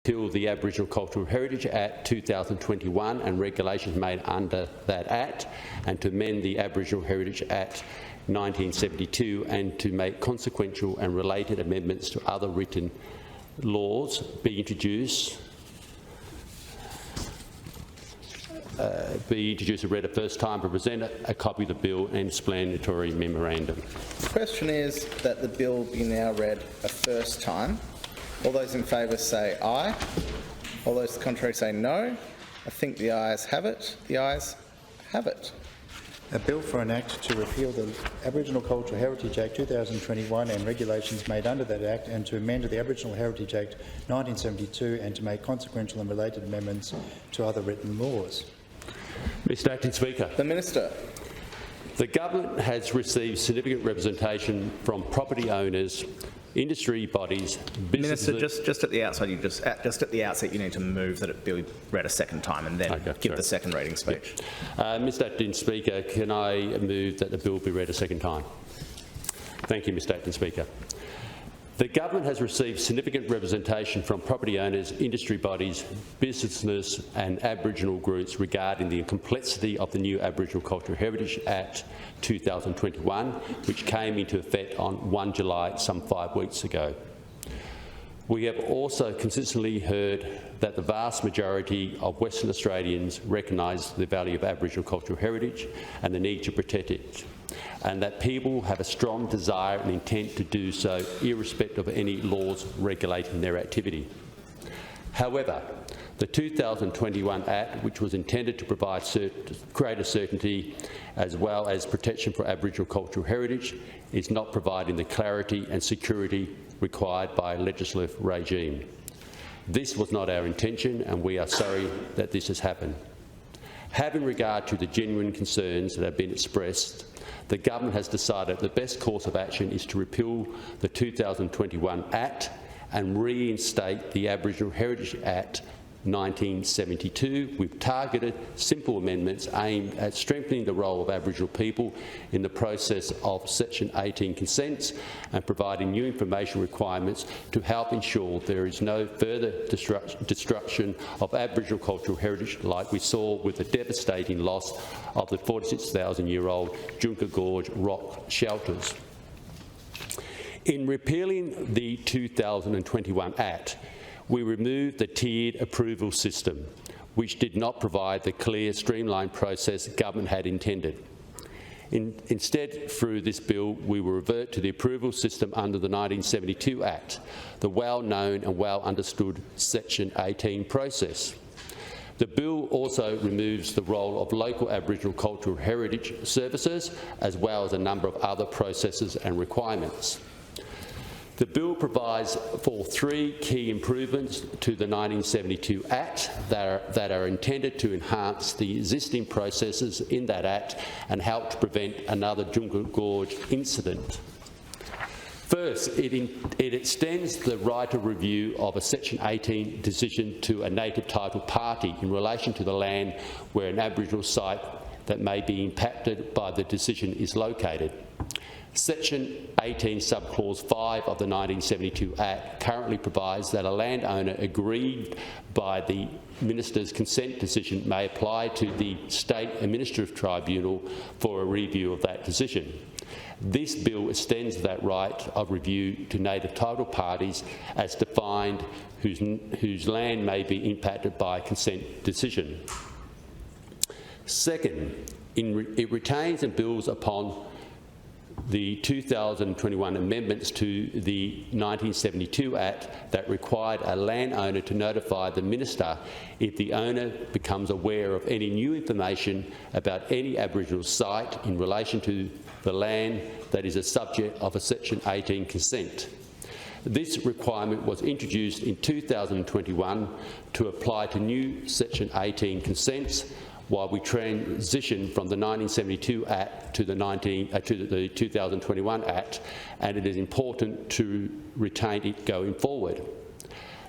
repeal the Aboriginal Cultural Heritage Act 2021 and regulations made under that Act, and to amend the Aboriginal Heritage Act 1972 and to make consequential and related amendments to other written laws be introduced and read a first time, and present a copy of the bill and explanatory memorandum. The question is that the bill be now read a first time. All those in favour say aye. All those contrary say no. I think the ayes have it. The ayes have it. A bill for an act to repeal the Aboriginal Cultural Heritage Act 2021 and regulations made under that Act, and to amend the Aboriginal Heritage Act 1972 and to make consequential and related amendments to other written laws. Mr Acting Speaker. The Minister. The government has received significant representation from property owners, industry bodies, businesses. Minister, just at the outside, just at the outset, you need to move that it be read a second time and then give the second reading speech. Mr Acting Speaker, can I move that the bill be read a second time? Thank you, Mr Acting Speaker. The government has received significant representation from property owners, industry bodies, businesses and Aboriginal groups regarding the complexity of the new Aboriginal Cultural Heritage Act 2021, which came into effect on 1 July some 5 weeks ago. We have also consistently heard that the vast majority of Western Australians recognise the value of Aboriginal cultural heritage and the need to protect it, and that people have a strong desire and intent to do so, irrespective of any laws regulating their activity. However, the 2021 Act, which was intended to provide greater certainty as well as protection for Aboriginal cultural heritage, is not providing the clarity and security required by a legislative regime. This was not our intention, and we are sorry that this has happened. Having regard to the genuine concerns that have been expressed, the government has decided the best course of action is to repeal the 2021 Act and reinstate the Aboriginal Heritage Act 1972 with targeted, simple amendments aimed at strengthening the role of Aboriginal people in the process of Section 18 consents and providing new information requirements to help ensure there is no further destruction of Aboriginal cultural heritage like we saw with the devastating loss of the 46,000-year-old Junka Gorge rock shelters. In repealing the 2021 Act, we removed the tiered approval system, which did not provide the clear, streamlined process government had intended. Instead, through this bill, we will revert to the approval system under the 1972 Act, the well-known and well-understood Section 18 process. The bill also removes the role of local Aboriginal cultural heritage services, as well as a number of other processes and requirements. The bill provides for 3 key improvements to the 1972 Act that are intended to enhance the existing processes in that Act and help to prevent another Junka Gorge incident. First, it extends the right of review of a Section 18 decision to a native title party in relation to the land where an Aboriginal site that may be impacted by the decision is located. Section 18 subclause 5 of the 1972 Act currently provides that a landowner aggrieved by the Minister's consent decision may apply to the State Administrative Tribunal for a review of that decision. This bill extends that right of review to native title parties as defined whose land may be impacted by a consent decision. Second, it retains and builds upon the 2021 amendments to the 1972 Act that required a landowner to notify the Minister if the owner becomes aware of any new information about any Aboriginal site in relation to the land that is a subject of a Section 18 consent. This requirement was introduced in 2021 to apply to new Section 18 consents while we transition from the 1972 Act to the 2021 Act, and it is important to retain it going forward.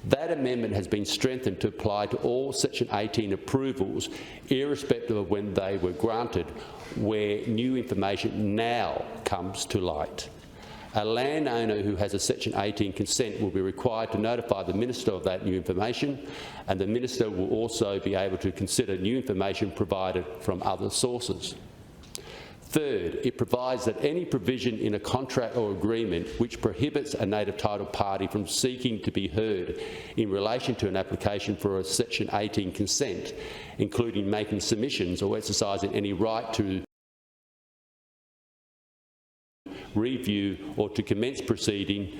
That amendment has been strengthened to apply to all Section 18 approvals, irrespective of when they were granted, where new information now comes to light. A landowner who has a Section 18 consent will be required to notify the Minister of that new information, and the Minister will also be able to consider new information provided from other sources. Third, it provides that any provision in a contract or agreement which prohibits a native title party from seeking to be heard in relation to an application for a Section 18 consent, including making submissions or exercising any right to review or to commence proceedings,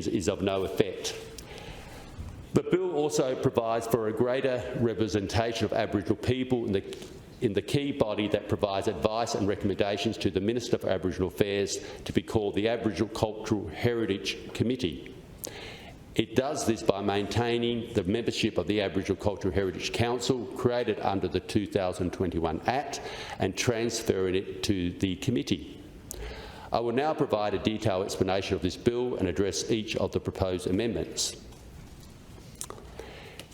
is of no effect. The bill also provides for a greater representation of Aboriginal people in the key body that provides advice and recommendations to the Minister for Aboriginal Affairs, to be called the Aboriginal Cultural Heritage Committee. It does this by maintaining the membership of the Aboriginal Cultural Heritage Council, created under the 2021 Act, and transferring it to the committee. I will now provide a detailed explanation of this bill and address each of the proposed amendments.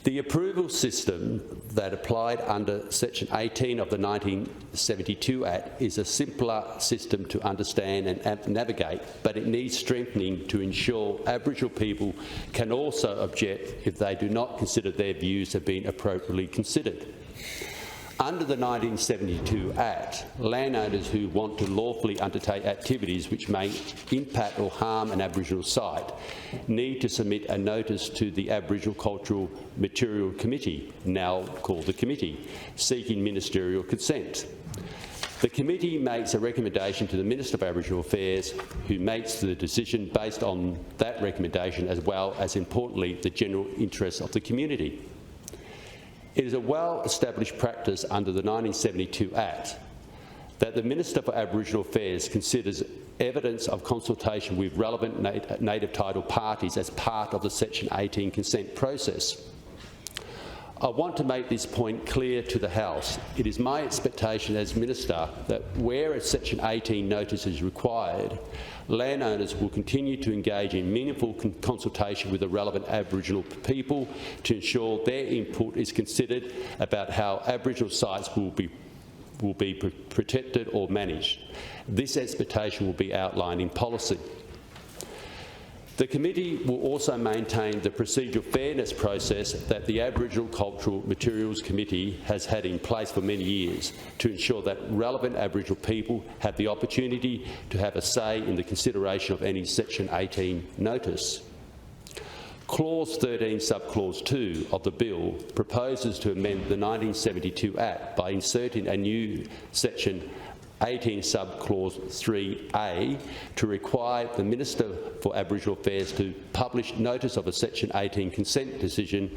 The approval system that applied under Section 18 of the 1972 Act is a simpler system to understand and navigate, but it needs strengthening to ensure Aboriginal people can also object if they do not consider their views have been appropriately considered. Under the 1972 Act, landowners who want to lawfully undertake activities which may impact or harm an Aboriginal site need to submit a notice to the Aboriginal Cultural Material Committee, now called the Committee, seeking ministerial consent. The committee makes a recommendation to the Minister of Aboriginal Affairs, who makes the decision based on that recommendation, as well as, importantly, the general interests of the community. It is a well-established practice under the 1972 Act that the Minister for Aboriginal Affairs considers evidence of consultation with relevant native title parties as part of the Section 18 consent process. I want to make this point clear to the House. It is my expectation as Minister that where a Section 18 notice is required, landowners will continue to engage in meaningful consultation with the relevant Aboriginal people to ensure their input is considered about how Aboriginal sites will be protected or managed. This expectation will be outlined in policy. The committee will also maintain the procedural fairness process that the Aboriginal Cultural Materials Committee has had in place for many years to ensure that relevant Aboriginal people have the opportunity to have a say in the consideration of any Section 18 notice. Clause 13, subclause 2 of the bill proposes to amend the 1972 Act by inserting a new Section 18 subclause 3A to require the Minister for Aboriginal Affairs to publish notice of a Section 18 consent decision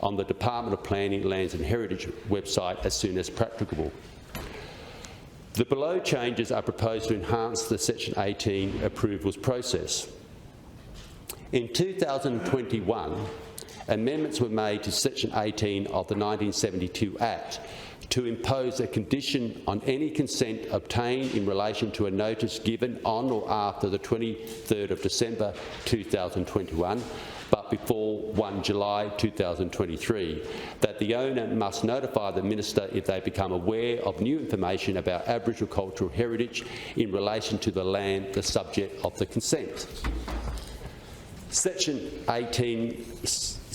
on the Department of Planning, Lands and Heritage website as soon as practicable. The below changes are proposed to enhance the Section 18 approvals process. In 2021, amendments were made to Section 18 of the 1972 Act to impose a condition on any consent obtained in relation to a notice given on or after the 23rd of December 2021, but before 1 July 2023, that the owner must notify the Minister if they become aware of new information about Aboriginal cultural heritage in relation to the land the subject of the consent. Section 18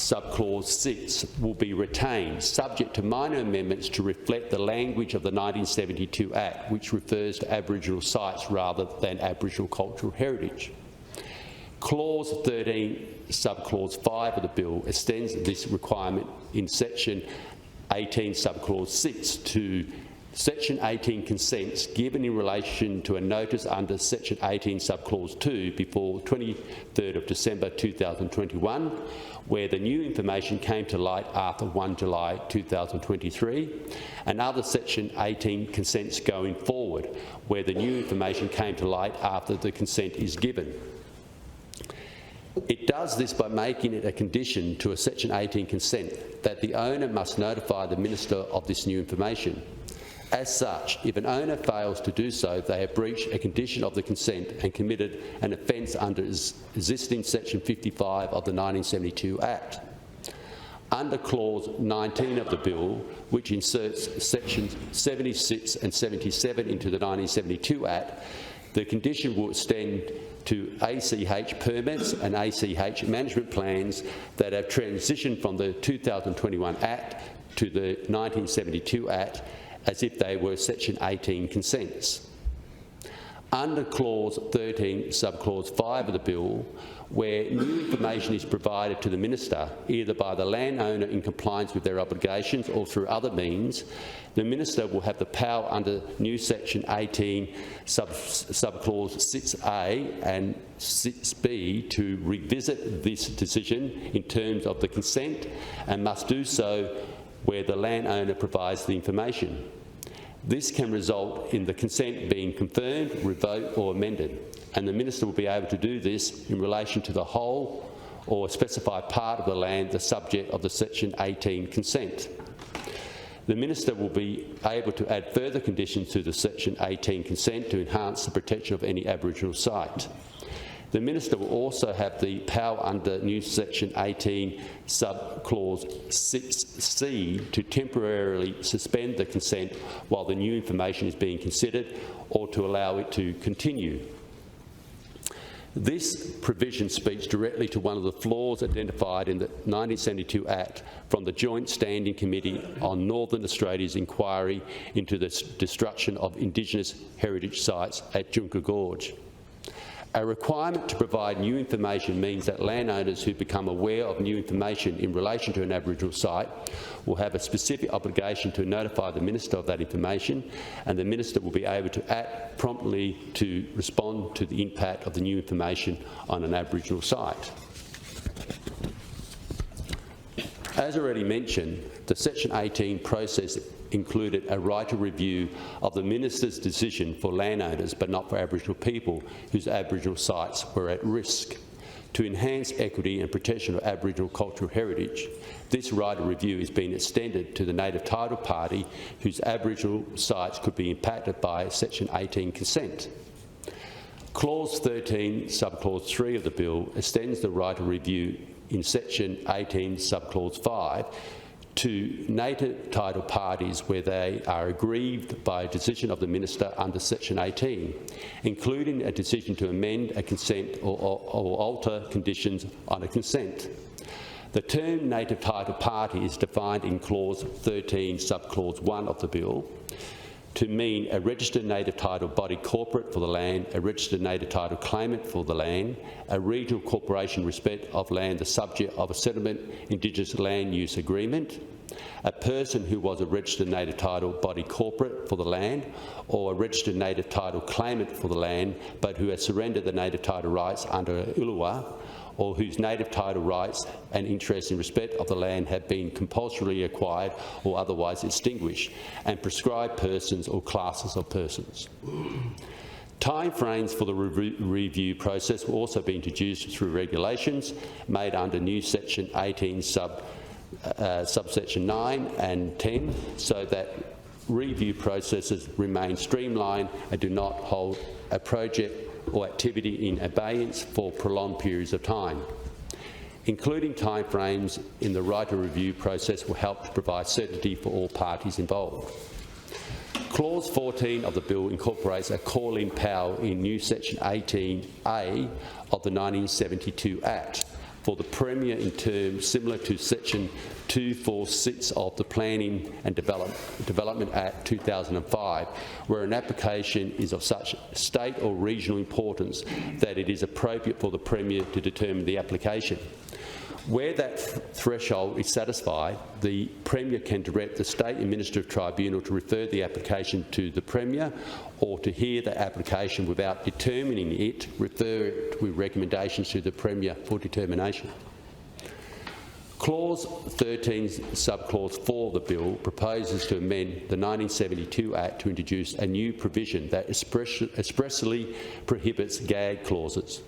subclause 6 will be retained, subject to minor amendments to reflect the language of the 1972 Act, which refers to Aboriginal sites rather than Aboriginal cultural heritage. Clause 13, subclause 5 of the bill extends this requirement in Section 18, subclause 6 to Section 18 consents given in relation to a notice under Section 18 subclause 2 before 23rd of December 2021, where the new information came to light after 1 July 2023, and other Section 18 consents going forward, where the new information came to light after the consent is given. It does this by making it a condition to a Section 18 consent that the owner must notify the Minister of this new information. As such, if an owner fails to do so, they have breached a condition of the consent and committed an offence under existing Section 55 of the 1972 Act. Under Clause 19 of the bill, which inserts Sections 76 and 77 into the 1972 Act, The condition will extend to ACH permits and ACH management plans that have transitioned from the 2021 Act to the 1972 Act as if they were Section 18 consents. Under Clause 13, Subclause 5 of the Bill, where new information is provided to the Minister, either by the landowner in compliance with their obligations or through other means, the Minister will have the power under new Section 18, Subclause 6A and 6B to revisit this decision in terms of the consent, and must do so where the landowner provides the information. This can result in the consent being confirmed, revoked or amended, and the Minister will be able to do this in relation to the whole or a specified part of the land the subject of the Section 18 consent. The Minister will be able to add further conditions to the Section 18 consent to enhance the protection of any Aboriginal site. The Minister will also have the power under new Section 18 Subclause 6C to temporarily suspend the consent while the new information is being considered, or to allow it to continue. This provision speaks directly to one of the flaws identified in the 1972 Act from the Joint Standing Committee on Northern Australia's inquiry into the destruction of Indigenous heritage sites at Junka Gorge. A requirement to provide new information means that landowners who become aware of new information in relation to an Aboriginal site will have a specific obligation to notify the Minister of that information, and the Minister will be able to act promptly to respond to the impact of the new information on an Aboriginal site. As already mentioned, the Section 18 process included a right of review of the Minister's decision for landowners but not for Aboriginal people whose Aboriginal sites were at risk. To enhance equity and protection of Aboriginal cultural heritage, this right of review is being extended to the native title party whose Aboriginal sites could be impacted by Section 18 consent. Clause 13, Subclause 3 of the Bill extends the right of review in Section 18, Subclause 5 to native title parties where they are aggrieved by a decision of the Minister under Section 18, including a decision to amend a consent or alter conditions on a consent. The term native title party is defined in Clause 13, Subclause 1 of the Bill to mean a registered native title body corporate for the land, a registered native title claimant for the land, a regional corporation in respect of land the subject of a settlement Indigenous land use agreement, a person who was a registered native title body corporate for the land, or a registered native title claimant for the land but who has surrendered the native title rights under Ulua, or whose native title rights and interests in respect of the land have been compulsorily acquired or otherwise extinguished, and prescribed persons or classes of persons. Timeframes for the review process will also be introduced through regulations made under new Section 18 subsection 9 and 10, so that review processes remain streamlined and do not hold a project or activity in abeyance for prolonged periods of time. Including timeframes in the right of review process will help to provide certainty for all parties involved. Clause 14 of the Bill incorporates a call-in power in new Section 18A of the 1972 Act for the Premier in terms similar to Section 246 of the Planning and Development Act 2005, where an application is of such state or regional importance that it is appropriate for the Premier to determine the application. Where that threshold is satisfied, the Premier can direct the State Administrative Tribunal to refer the application to the Premier, or to hear the application without determining it, refer it with recommendations to the Premier for determination. Clause 13, Subclause 4 of the Bill proposes to amend the 1972 Act to introduce a new provision that expressly prohibits gag clauses.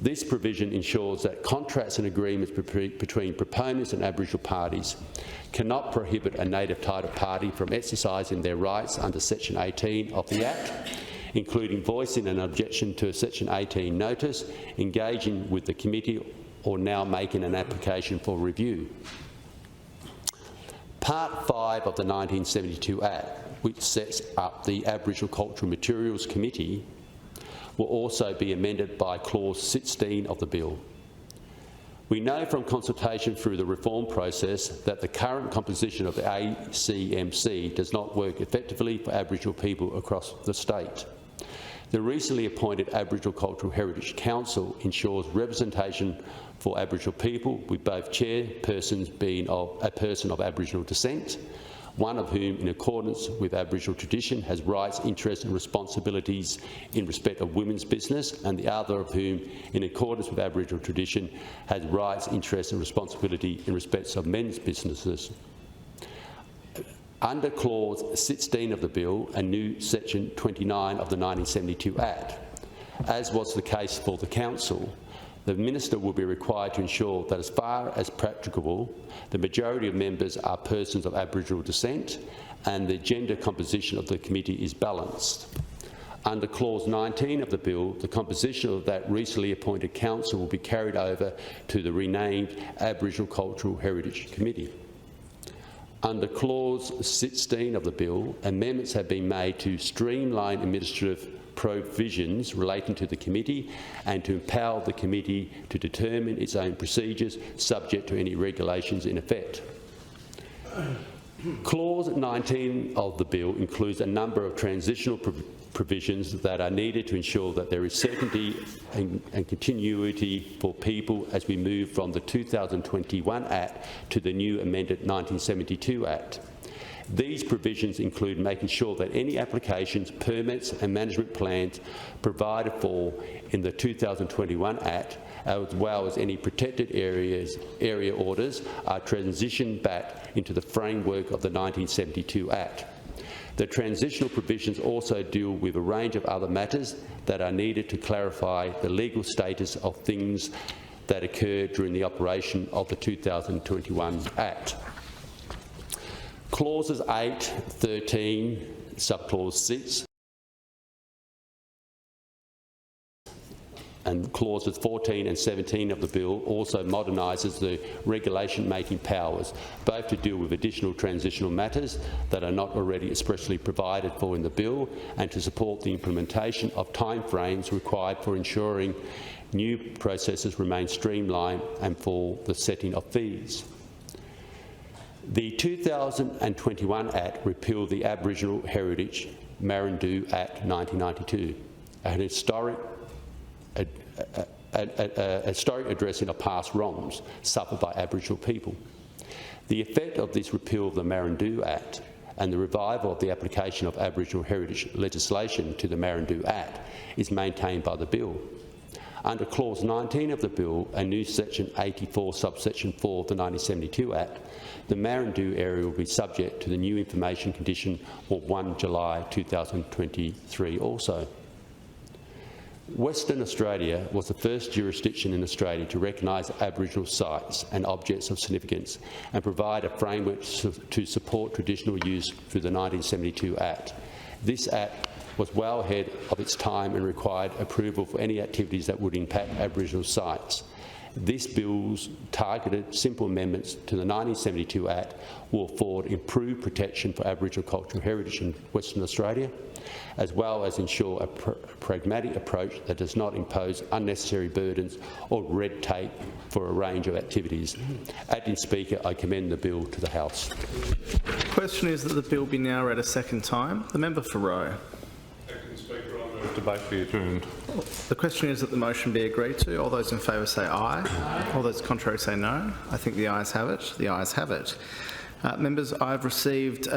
This provision ensures that contracts and agreements between proponents and Aboriginal parties cannot prohibit a native title party from exercising their rights under Section 18 of the Act, including voicing an objection to a Section 18 notice, engaging with the committee, or now making an application for review. Part 5 of the 1972 Act, which sets up the Aboriginal Cultural Materials Committee, will also be amended by Clause 16 of the bill. We know from consultation through the reform process that the current composition of the ACMC does not work effectively for Aboriginal people across the state. The recently appointed Aboriginal Cultural Heritage Council ensures representation for Aboriginal people, with both chairpersons being a person of Aboriginal descent, one of whom, in accordance with Aboriginal tradition, has rights, interests and responsibilities in respect of women's business, and the other of whom, in accordance with Aboriginal tradition, has rights, interests and responsibility in respect of men's businesses. Under Clause 16 of the bill, a new Section 29 of the 1972 Act, as was the case for the Council, the Minister will be required to ensure that, as far as practicable, the majority of members are persons of Aboriginal descent and the gender composition of the committee is balanced. Under Clause 19 of the bill, the composition of that recently appointed council will be carried over to the renamed Aboriginal Cultural Heritage Committee. Under Clause 16 of the bill, amendments have been made to streamline administrative provisions relating to the committee and to empower the committee to determine its own procedures subject to any regulations in effect. Clause 19 of the bill includes a number of transitional provisions that are needed to ensure that there is certainty and continuity for people as we move from the 2021 Act to the new amended 1972 Act. These provisions include making sure that any applications, permits and management plans provided for in the 2021 Act, as well as any protected area orders, are transitioned back into the framework of the 1972 Act. The transitional provisions also deal with a range of other matters that are needed to clarify the legal status of things that occurred during the operation of the 2021 Act. Clauses 8, 13, subclause 6 and clauses 14 and 17 of the bill also modernises the regulation-making powers, both to deal with additional transitional matters that are not already expressly provided for in the bill and to support the implementation of timeframes required for ensuring new processes remain streamlined and for the setting of fees. The 2021 Act repealed the Aboriginal Heritage Marandoo Act 1992, an historic addressing of past wrongs suffered by Aboriginal people. The effect of this repeal of the Marandoo Act and the revival of the application of Aboriginal heritage legislation to the Marandoo Act is maintained by the bill. Under Clause 19 of the bill, a new Section 84, subsection 4 of the 1972 Act, the Marandoo area will be subject to the new information condition of 1 July 2023 also. Western Australia was the first jurisdiction in Australia to recognise Aboriginal sites and objects of significance and provide a framework to support traditional use through the 1972 Act. This Act was well ahead of its time and required approval for any activities that would impact Aboriginal sites. This bill's targeted simple amendments to the 1972 Act will afford improved protection for Aboriginal cultural heritage in Western Australia, as well as ensure a pragmatic approach that does not impose unnecessary burdens or red tape for a range of activities. Acting Speaker, I commend the bill to the House. The question is that the bill be now read a second time. The member for Roe. Acting Speaker, I move debate be adjourned. The question is that the motion be agreed to. All those in favour say aye. Aye. All those contrary say no. I think the ayes have it. The ayes have it. Members, I've received